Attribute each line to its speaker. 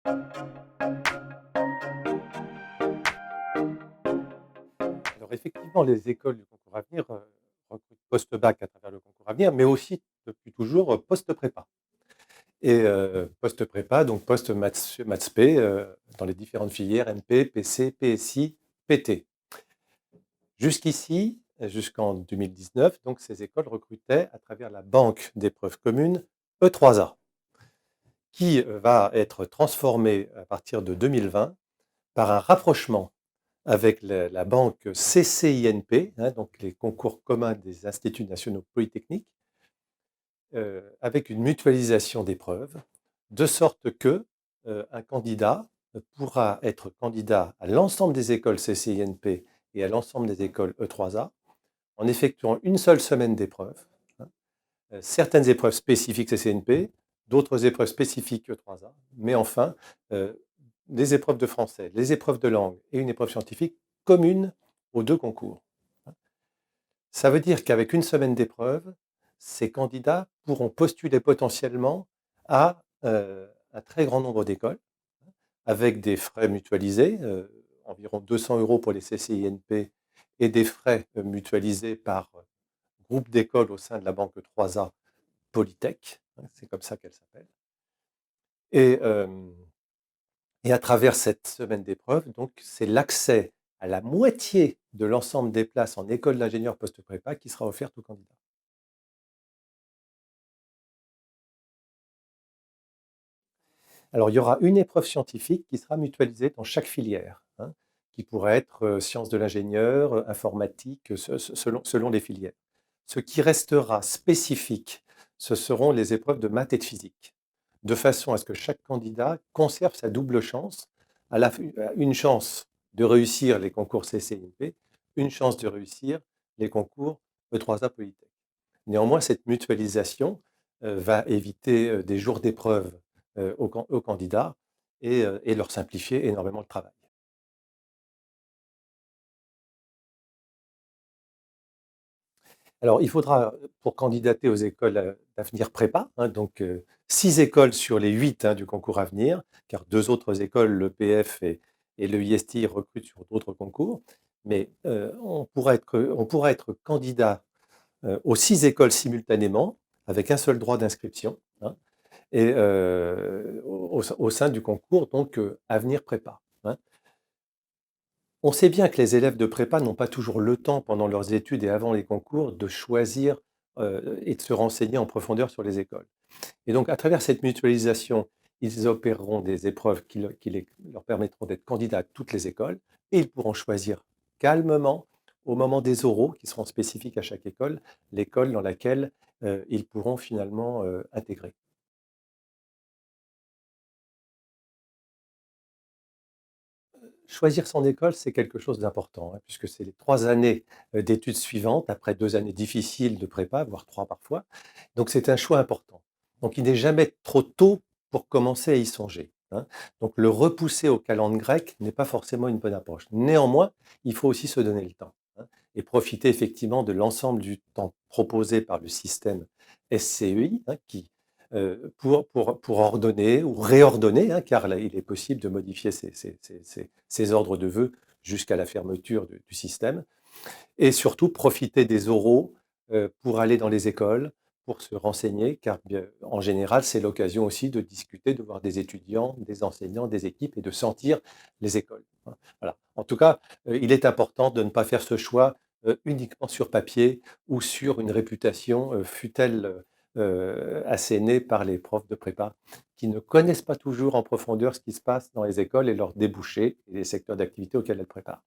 Speaker 1: Alors effectivement, les écoles du concours Avenir recrutent post-bac à travers le concours Avenir, mais aussi depuis toujours post-prépa. Et post-prépa, donc post-maths P, dans les différentes filières MP, PC, PSI, PT. Jusqu'ici, jusqu'en 2019, donc ces écoles recrutaient à travers la banque d'épreuves communes E3A, qui va être transformée à partir de 2020 par un rapprochement avec la banque CCINP, donc les concours communs des instituts nationaux polytechniques, avec une mutualisation d'épreuves, de sorte que un candidat pourra être candidat à l'ensemble des écoles CCINP et à l'ensemble des écoles E3A en effectuant une seule semaine d'épreuves, hein, certaines épreuves spécifiques CCNP, d'autres épreuves spécifiques E3A, mais enfin, des épreuves de français, les épreuves de langue et une épreuve scientifique communes aux deux concours. Ça veut dire qu'avec une semaine d'épreuves, ces candidats pourront postuler potentiellement à un très grand nombre d'écoles, avec des frais mutualisés, environ 200 € pour les CCINP et des frais mutualisés par groupe d'écoles au sein de la banque 3A Polytech, c'est comme ça qu'elle s'appelle. Et, et à travers cette semaine d'épreuves, donc c'est l'accès à la moitié de l'ensemble des places en école d'ingénieur post-prépa qui sera offerte aux candidats. Alors il y aura une épreuve scientifique qui sera mutualisée dans chaque filière, qui pourrait être sciences de l'ingénieur, informatique, selon les filières. Ce qui restera spécifique, ce seront les épreuves de maths et de physique, de façon à ce que chaque candidat conserve sa double chance, une chance de réussir les concours CCIP, une chance de réussir les concours E3A Polytech. Néanmoins, cette mutualisation va éviter des jours d'épreuve aux candidats et leur simplifier énormément le travail. Alors, il faudra, pour candidater aux écoles d'avenir prépa, donc 6 écoles sur les 8 du concours Avenir, car 2 autres écoles, l'EPF et le ISTI, recrutent sur d'autres concours. Mais on pourra être candidat aux 6 écoles simultanément, avec un seul droit d'inscription, et au sein du concours, donc Avenir Prépa. On sait bien que les élèves de prépa n'ont pas toujours le temps pendant leurs études et avant les concours de choisir et de se renseigner en profondeur sur les écoles. Et donc, à travers cette mutualisation, ils opéreront des épreuves qui leur permettront d'être candidats à toutes les écoles et ils pourront choisir calmement, au moment des oraux, qui seront spécifiques à chaque école, l'école dans laquelle ils pourront finalement intégrer. Choisir son école, c'est quelque chose d'important, puisque c'est les 3 années d'études suivantes, après 2 années difficiles de prépa, voire 3 parfois. Donc c'est un choix important. Donc il n'est jamais trop tôt pour commencer à y songer, Donc le repousser au calendre grec n'est pas forcément une bonne approche. Néanmoins, il faut aussi se donner le temps, et profiter effectivement de l'ensemble du temps proposé par le système SCEI, pour ordonner ou réordonner, car là, il est possible de modifier ces ordres de vœux jusqu'à la fermeture du système, et surtout profiter des oraux pour aller dans les écoles, pour se renseigner, car en général, c'est l'occasion aussi de discuter, de voir des étudiants, des enseignants, des équipes et de sentir les écoles. Voilà. En tout cas, il est important de ne pas faire ce choix uniquement sur papier ou sur une réputation, fût-elle assénée par les profs de prépa, qui ne connaissent pas toujours en profondeur ce qui se passe dans les écoles et leurs débouchés et les secteurs d'activité auxquels elles préparent.